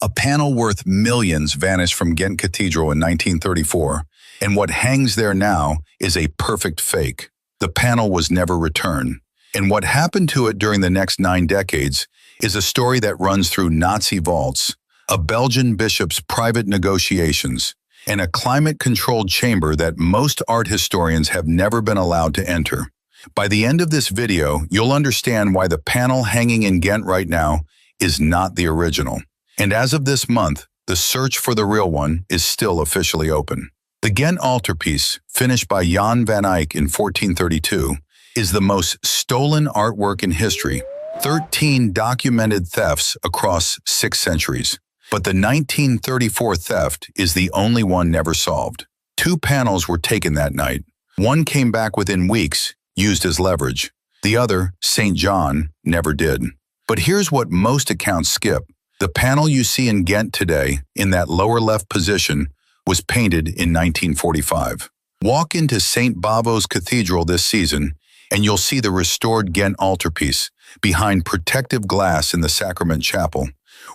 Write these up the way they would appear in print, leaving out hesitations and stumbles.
A panel worth millions vanished from Ghent Cathedral in 1934, and what hangs there now is a perfect fake. The panel was never returned, and what happened to it during the next 9 decades is a story that runs through Nazi vaults, a Belgian bishop's private negotiations, and a climate-controlled chamber that most art historians have never been allowed to enter. By the end of this video, you'll understand why the panel hanging in Ghent right now is not the original. And as of this month, the search for the real one is still officially open. The Ghent Altarpiece, finished by Jan van Eyck in 1432, is the most stolen artwork in history, 13 documented thefts across 6 centuries. But the 1934 theft is the only one never solved. 2 panels were taken that night. One came back within weeks, used as leverage. The other, St. John, never did. But here's what most accounts skip. The panel you see in Ghent today, in that lower left position, was painted in 1945. Walk into St. Bavo's Cathedral this season, and you'll see the restored Ghent Altarpiece behind protective glass in the Sacrament Chapel,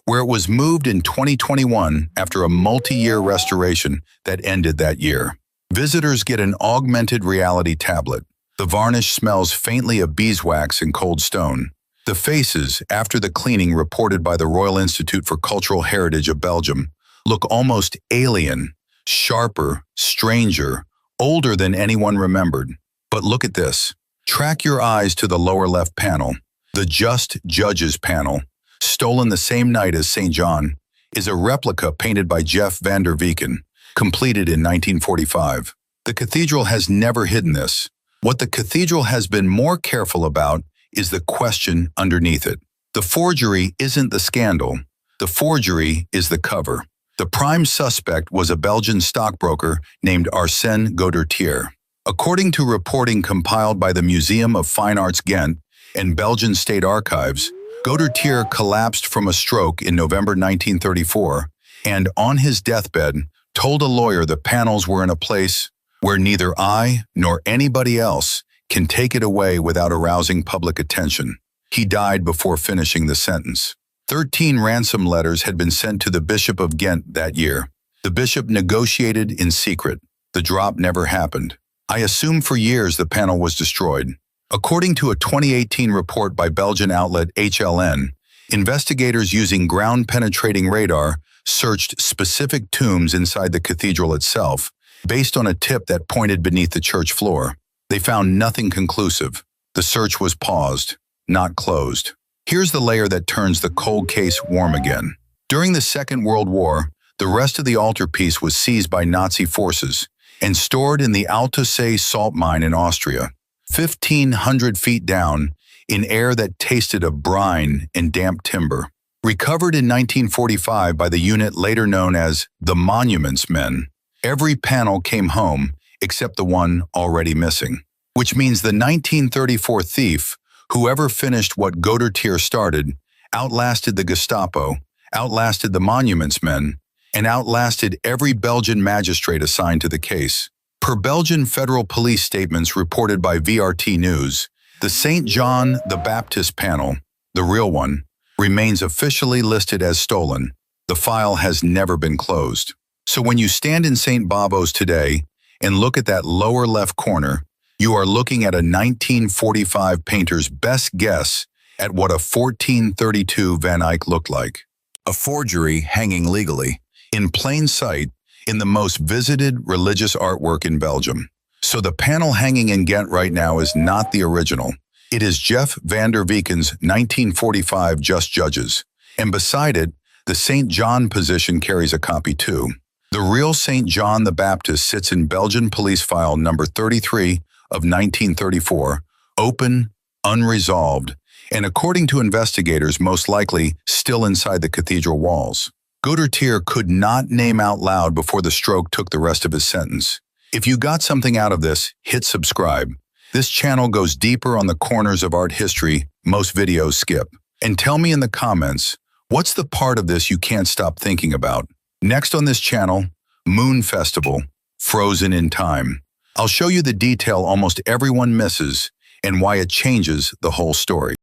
where it was moved in 2021 after a multi-year restoration that ended that year. Visitors get an augmented reality tablet. The varnish smells faintly of beeswax and cold stone. The faces, after the cleaning reported by the Royal Institute for Cultural Heritage of Belgium, look almost alien, sharper, stranger, older than anyone remembered. But look at this. Track your eyes to the lower left panel. The Just Judges panel, stolen the same night as St. John, is a replica painted by Jeff van der Weken, completed in 1945. The cathedral has never hidden this. What the cathedral has been more careful about is the question underneath it. The forgery isn't the scandal. The forgery is the cover. The prime suspect was a Belgian stockbroker named Arsène Goedertier. According to reporting compiled by the Museum of Fine Arts Ghent and Belgian State Archives, Goedertier collapsed from a stroke in November 1934 and, on his deathbed, told a lawyer the panels were in a place where neither I nor anybody else can take it away without arousing public attention. He died before finishing the sentence. 13 ransom letters had been sent to the Bishop of Ghent that year. The bishop negotiated in secret. The drop never happened. I assume for years the panel was destroyed. According to a 2018 report by Belgian outlet HLN, investigators using ground-penetrating radar searched specific tombs inside the cathedral itself, based on a tip that pointed beneath the church floor. They found nothing conclusive. The search was paused, not closed. Here's the layer that turns the cold case warm again. During the Second World War, the rest of the altarpiece was seized by Nazi forces and stored in the Altarpiece salt mine in Austria, 1,500 feet down, in air that tasted of brine and damp timber. Recovered in 1945 by the unit later known as the Monuments Men, every panel came home except the one already missing. Which means the 1934 thief, whoever finished what Goedertier started, outlasted the Gestapo, outlasted the Monuments Men, and outlasted every Belgian magistrate assigned to the case. Per Belgian federal police statements reported by VRT News, the St. John the Baptist panel, the real one, remains officially listed as stolen. The file has never been closed. So when you stand in St. Bavo's today and look at that lower left corner, you are looking at a 1945 painter's best guess at what a 1432 Van Eyck looked like. A forgery hanging legally, in plain sight, in the most visited religious artwork in Belgium. So the panel hanging in Ghent right now is not the original. It is Jeff van der Weken's 1945 Just Judges, and beside it, the St. John position carries a copy too. The real St. John the Baptist sits in Belgian police file number 33 of 1934, open, unresolved, and according to investigators, most likely still inside the cathedral walls. Goedertier could not name out loud before the stroke took the rest of his sentence. If you got something out of this, hit subscribe. This channel goes deeper on the corners of art history most videos skip. And tell me in the comments, what's the part of this you can't stop thinking about? Next on this channel, Moon Festival, Frozen in Time. I'll show you the detail almost everyone misses and why it changes the whole story.